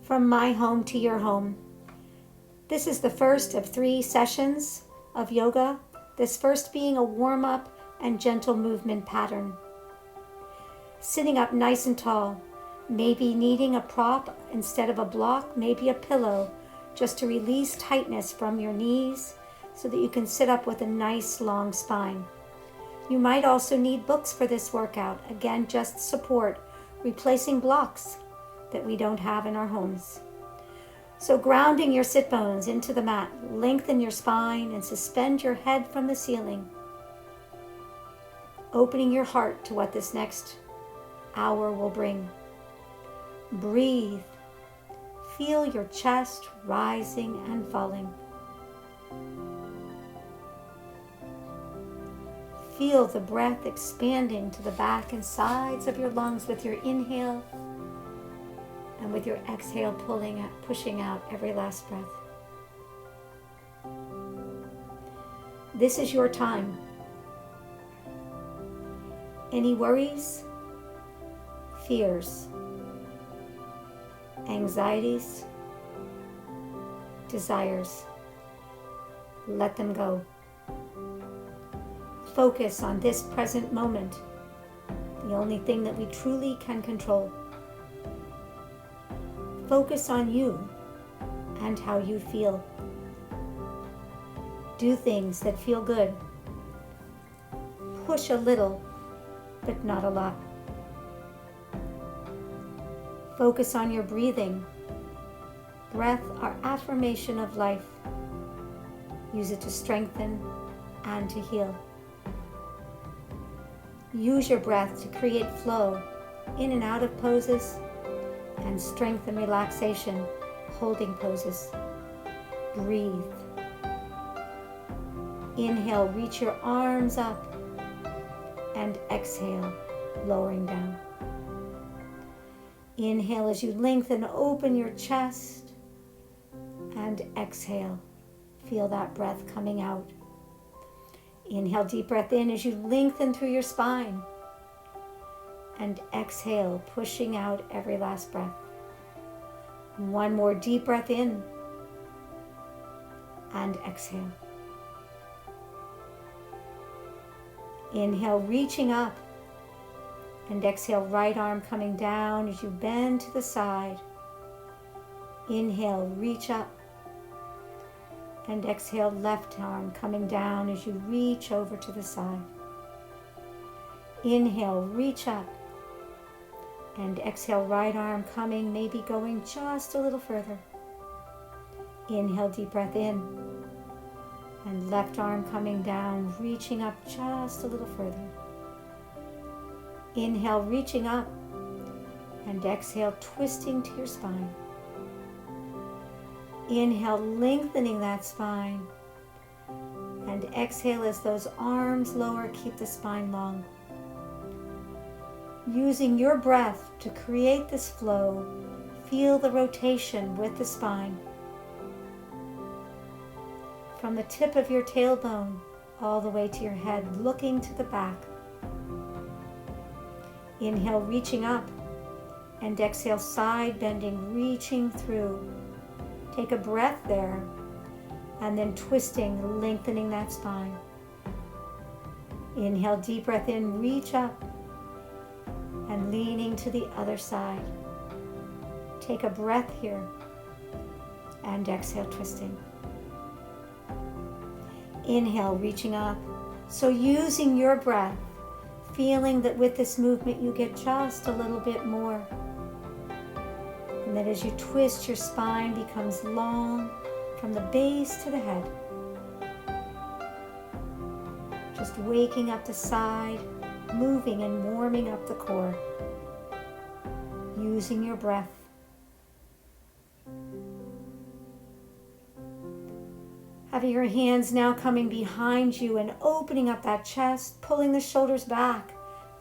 from my home to your home. This is the first of 3 sessions of yoga, this first being a warm-up and gentle movement pattern. Sitting up nice and tall, maybe needing a prop instead of a block, maybe a pillow, just to release tightness from your knees so that you can sit up with a nice long spine. You might also need books for this workout, again just support, replacing blocks that we don't have in our homes. So grounding your sit bones into the mat, lengthen your spine and suspend your head from the ceiling. Opening your heart to what this next hour will bring. Breathe. Feel your chest rising and falling. Feel the breath expanding to the back and sides of your lungs with your inhale, and with your exhale, pushing out every last breath. This is your time. Any worries, fears, anxieties, desires, let them go. Focus on this present moment, the only thing that we truly can control. Focus on you and how you feel. Do things that feel good. Push a little, but not a lot. Focus on your breathing. Breath, our affirmation of life. Use it to strengthen and to heal. Use your breath to create flow in and out of poses, and strength and relaxation, holding poses. Breathe. Inhale, reach your arms up, and exhale, lowering down. Inhale as you lengthen, open your chest, and exhale. Feel that breath coming out. Inhale, deep breath in as you lengthen through your spine. And exhale, pushing out every last breath. One more deep breath in. And exhale. Inhale, reaching up. And exhale, right arm coming down as you bend to the side. Inhale, reach up. And exhale, left arm coming down as you reach over to the side. Inhale, reach up. And exhale, right arm coming, maybe going just a little further. Inhale, deep breath in. And left arm coming down, reaching up just a little further. Inhale, reaching up. And exhale, twisting to your spine. Inhale, lengthening that spine. And exhale as those arms lower, keep the spine long. Using your breath to create this flow, feel the rotation with the spine. From the tip of your tailbone all the way to your head, looking to the back. Inhale, reaching up, and exhale, side bending, reaching through. Take a breath there, and then twisting, lengthening that spine. Inhale, deep breath in, reach up, and leaning to the other side. Take a breath here, and exhale, twisting. Inhale, reaching up. So using your breath, feeling that with this movement you get just a little bit more. And that as you twist, your spine becomes long from the base to the head. Just waking up the side, moving and warming up the core. Using your breath. Having your hands now coming behind you and opening up that chest, pulling the shoulders back,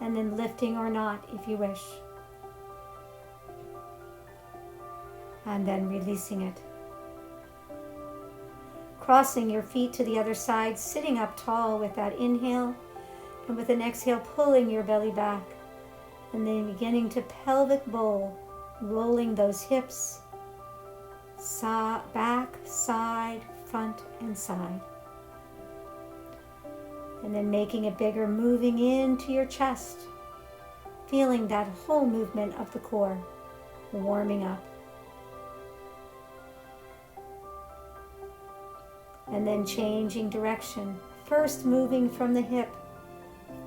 and then lifting or not if you wish. And then releasing it. Crossing your feet to the other side, sitting up tall with that inhale, and with an exhale, pulling your belly back. And then beginning to pelvic bowl, rolling those hips back, side, front, and side. And then making it bigger, moving into your chest, feeling that whole movement of the core, warming up. And then changing direction, first moving from the hip,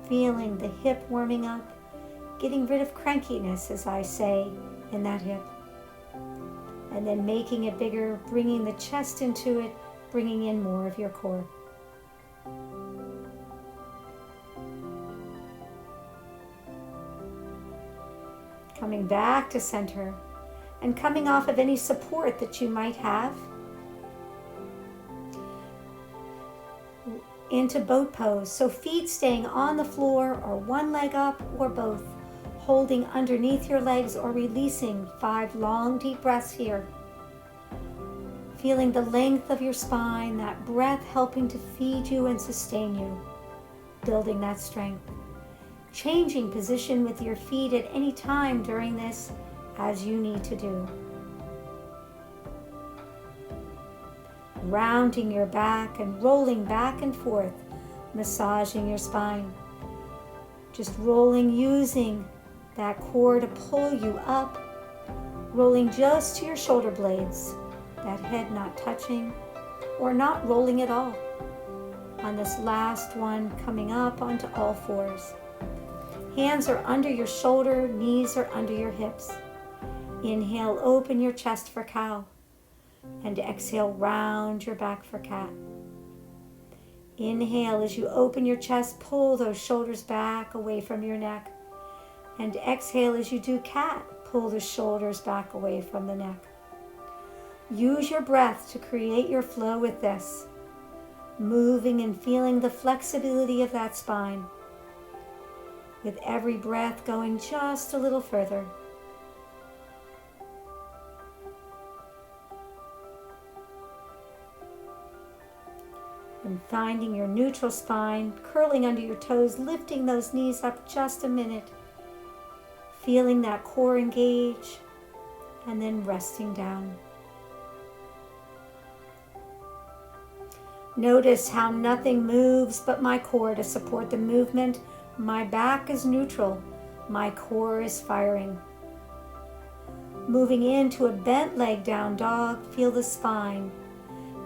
feeling the hip warming up, getting rid of crankiness, as I say, in that hip. And then making it bigger, bringing the chest into it, bringing in more of your core. Coming back to center and coming off of any support that you might have into boat pose. So feet staying on the floor or one leg up or both, holding underneath your legs or releasing 5 long deep breaths here. Feeling the length of your spine, that breath helping to feed you and sustain you, building that strength. Changing position with your feet at any time during this as you need to do. Rounding your back and rolling back and forth, massaging your spine. Just rolling, using that core to pull you up, rolling just to your shoulder blades, that head not touching or not rolling at all. On this last one, coming up onto all fours. Hands are under your shoulder, knees are under your hips. Inhale, open your chest for cow. And exhale, round your back for cat. Inhale, as you open your chest, pull those shoulders back away from your neck. And exhale, as you do cat, pull the shoulders back away from the neck. Use your breath to create your flow with this, moving and feeling the flexibility of that spine. With every breath going just a little further. And finding your neutral spine, curling under your toes, lifting those knees up just a minute. Feeling that core engage, and then resting down. Notice how nothing moves but my core to support the movement. My back is neutral, my core is firing. Moving into a bent leg down dog, feel the spine.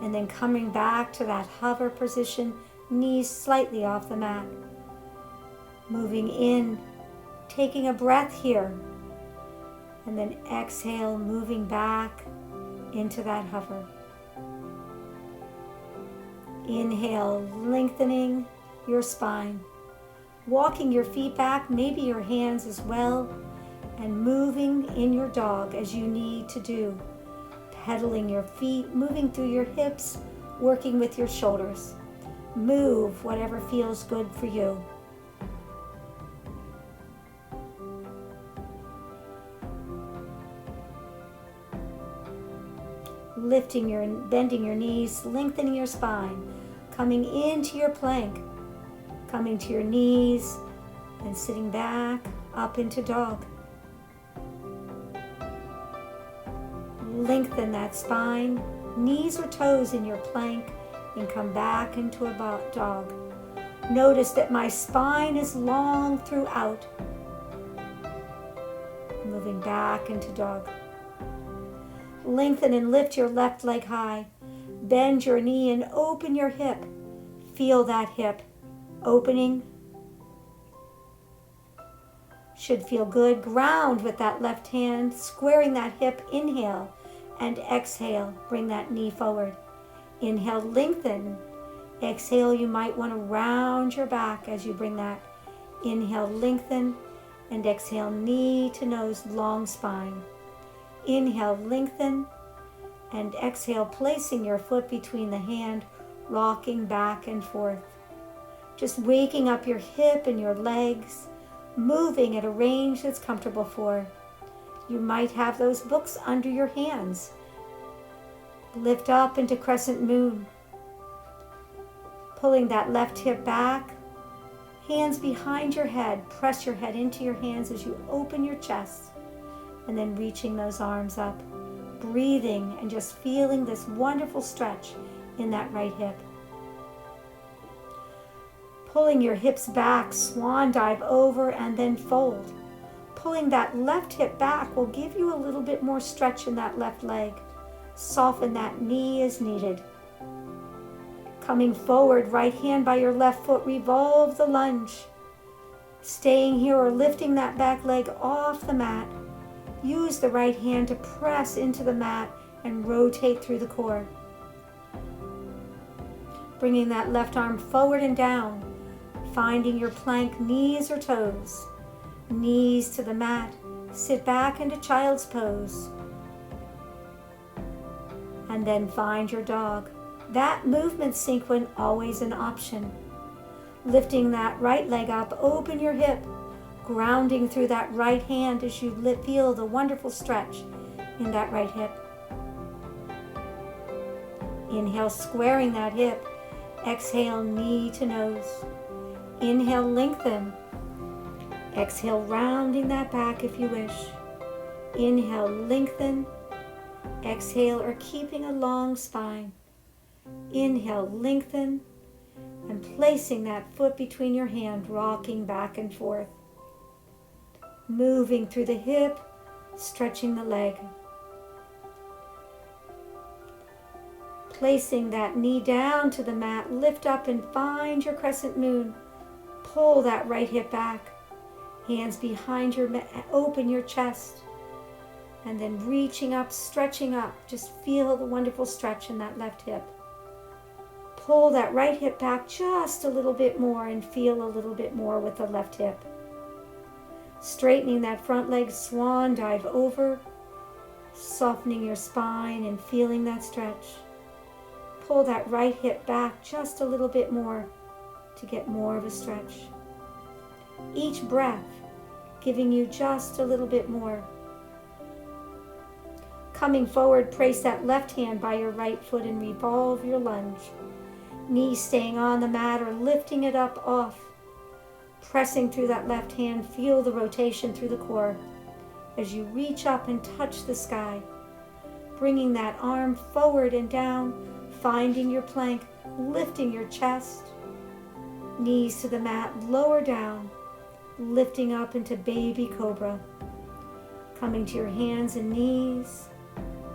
And then coming back to that hover position, knees slightly off the mat. Moving in, taking a breath here. And then exhale, moving back into that hover. Inhale, lengthening your spine. Walking your feet back, maybe your hands as well. And moving in your dog as you need to do. Pedaling your feet, moving through your hips, working with your shoulders. Move whatever feels good for you. Bending your knees, lengthening your spine, coming into your plank, coming to your knees and sitting back up into dog. Lengthen that spine, knees or toes in your plank, and come back into a dog. Notice that my spine is long throughout. Moving back into dog. Lengthen and lift your left leg high. Bend your knee and open your hip. Feel that hip opening. Should feel good. Ground with that left hand, squaring that hip. Inhale. And exhale, bring that knee forward. Inhale, lengthen. Exhale, you might want to round your back as you bring that. Inhale, lengthen. And exhale, knee to nose, long spine. Inhale, lengthen. And exhale, placing your foot between the hand, rocking back and forth. Just waking up your hip and your legs, moving at a range that's comfortable for. You might have those books under your hands. Lift up into Crescent Moon. Pulling that left hip back. Hands behind your head. Press your head into your hands as you open your chest. And then reaching those arms up. breathing and just feeling this wonderful stretch in that right hip. Pulling your hips back, swan dive over and then fold. Pulling that left hip back will give you a little bit more stretch in that left leg. Soften that knee as needed. Coming forward, right hand by your left foot, revolve the lunge. Staying here or lifting that back leg off the mat. Use the right hand to press into the mat and rotate through the core. Bringing that left arm forward and down, finding your plank knees or toes. Knees to the mat, sit back into child's pose. And then find your dog. That movement sequence always an option. Lifting that right leg up, open your hip, grounding through that right hand as you feel the wonderful stretch in that right hip. Inhale, squaring that hip. Exhale, knee to nose. Inhale, lengthen. Exhale, rounding that back if you wish. Inhale, lengthen. Exhale, or keeping a long spine. Inhale, lengthen. And placing that foot between your hand, rocking back and forth. Moving through the hip, stretching the leg. Placing that knee down to the mat, lift up and find your crescent moon. Pull that right hip back. Hands behind your open your chest. And then reaching up, stretching up. Just feel the wonderful stretch in that left hip. Pull that right hip back just a little bit more and feel a little bit more with the left hip. Straightening that front leg, swan dive over. Softening your spine and feeling that stretch. Pull that right hip back just a little bit more to get more of a stretch. Each breath giving you just a little bit more. Coming forward, place that left hand by your right foot and revolve your lunge. Knees staying on the mat or lifting it up off. Pressing through that left hand, feel the rotation through the core as you reach up and touch the sky. Bringing that arm forward and down, finding your plank, lifting your chest. Knees to the mat, lower down, lifting up into baby cobra. Coming to your hands and knees,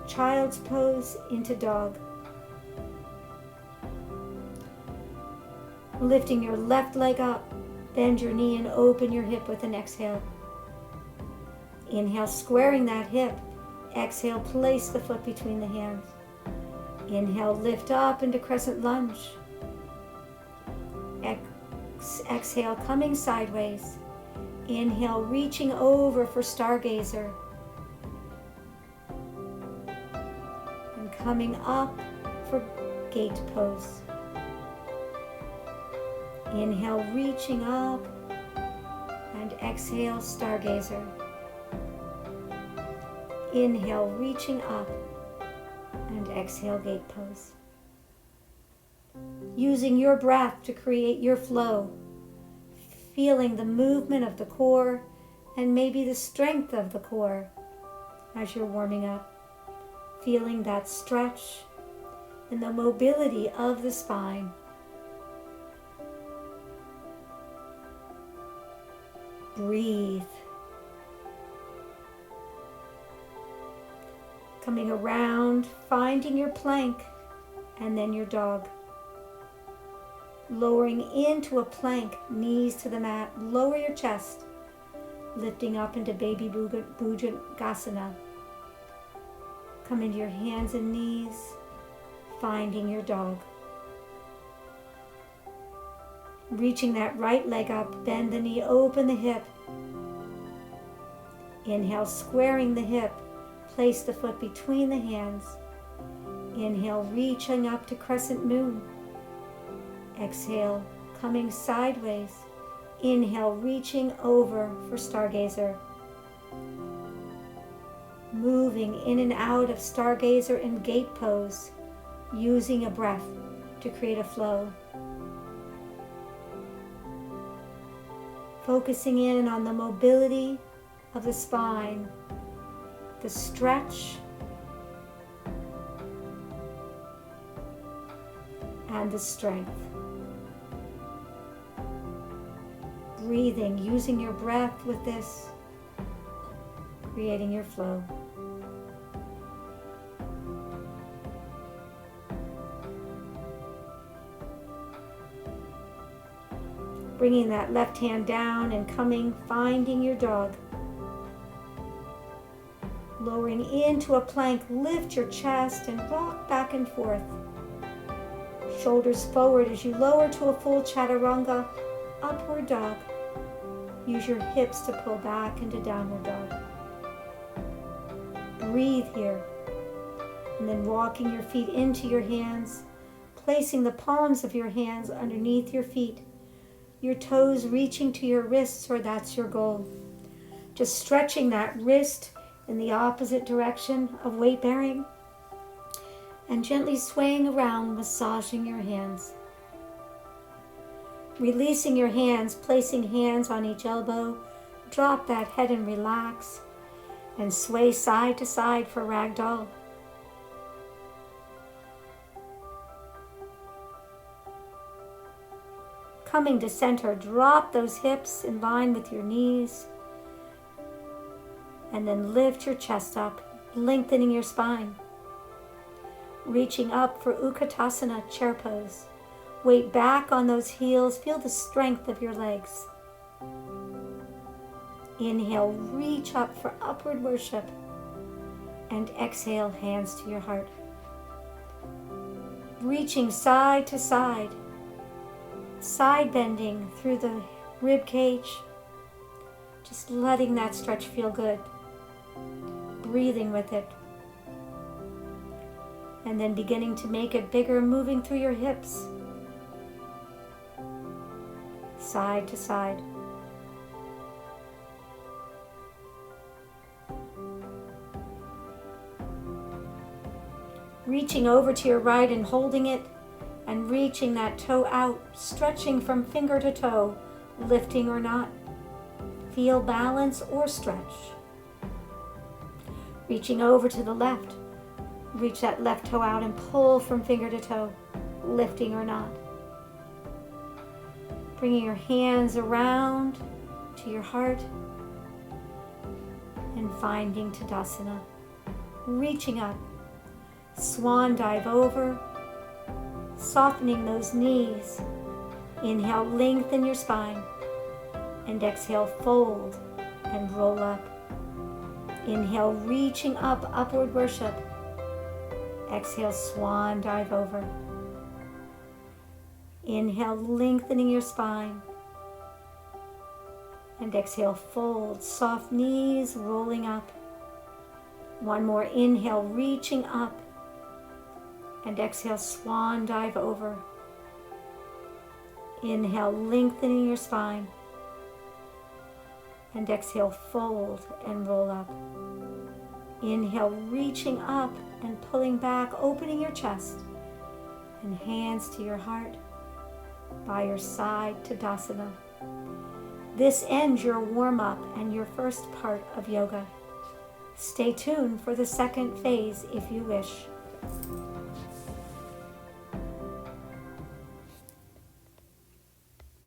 child's pose into dog. Lifting your left leg up, bend your knee and open your hip with an exhale. Inhale, squaring that hip. Exhale, place the foot between the hands. Inhale, lift up into crescent lunge. Exhale, coming sideways. Inhale, reaching over for Stargazer. And coming up for gate pose. Inhale, reaching up, and exhale, Stargazer. Inhale, reaching up, and exhale, gate pose. Using your breath to create your flow, feeling the movement of the core and maybe the strength of the core as you're warming up, feeling that stretch and the mobility of the spine. Breathe. Coming around, finding your plank, and then your dog. Lowering into a plank, knees to the mat, lower your chest, lifting up into baby Bhujangasana. Coming to your hands and knees, finding your dog. Reaching that right leg up, bend the knee, open the hip. Inhale, squaring the hip, place the foot between the hands. Inhale, reaching up to crescent moon. Exhale, coming sideways. Inhale, reaching over for Stargazer. Moving in and out of Stargazer in gate pose, using a breath to create a flow. Focusing in on the mobility of the spine, the stretch, and the strength. Breathing, using your breath with this, creating your flow. Bringing that left hand down and finding your dog. Lowering into a plank, lift your chest and rock back and forth. Shoulders forward as you lower to a full chaturanga, upward dog. Use your hips to pull back into downward dog. Breathe here. And then walking your feet into your hands, placing the palms of your hands underneath your feet, your toes reaching to your wrists, or that's your goal. Just stretching that wrist in the opposite direction of weight bearing and gently swaying around, massaging your hands. Releasing your hands, placing hands on each elbow, drop that head and relax, and sway side to side for ragdoll. Coming to center, drop those hips in line with your knees, and then lift your chest up, lengthening your spine. Reaching up for Utkatasana, chair pose. Weight back on those heels, feel the strength of your legs. Inhale, reach up for upward worship, and exhale, hands to your heart. Reaching side to side, side bending through the rib cage, just letting that stretch feel good. Breathing with it. And then beginning to make it bigger, moving through your hips. Side to side. Reaching over to your right and holding it, and reaching that toe out, stretching from finger to toe, lifting or not. Feel balance or stretch. Reaching over to the left. Reach that left toe out and pull from finger to toe, lifting or not. Bringing your hands around to your heart and finding Tadasana. Reaching up, swan dive over, softening those knees. Inhale, lengthen your spine, and exhale, fold and roll up. Inhale, reaching up, upward worship. Exhale, swan dive over. Inhale, lengthening your spine. And exhale, fold, soft knees, rolling up. One more inhale, reaching up. And exhale, swan dive over. Inhale, lengthening your spine. And exhale, fold and roll up. Inhale, reaching up and pulling back, opening your chest. And hands to your heart, by your side, Tadasana. This ends your warm-up and your first part of yoga. Stay tuned for the second phase if you wish.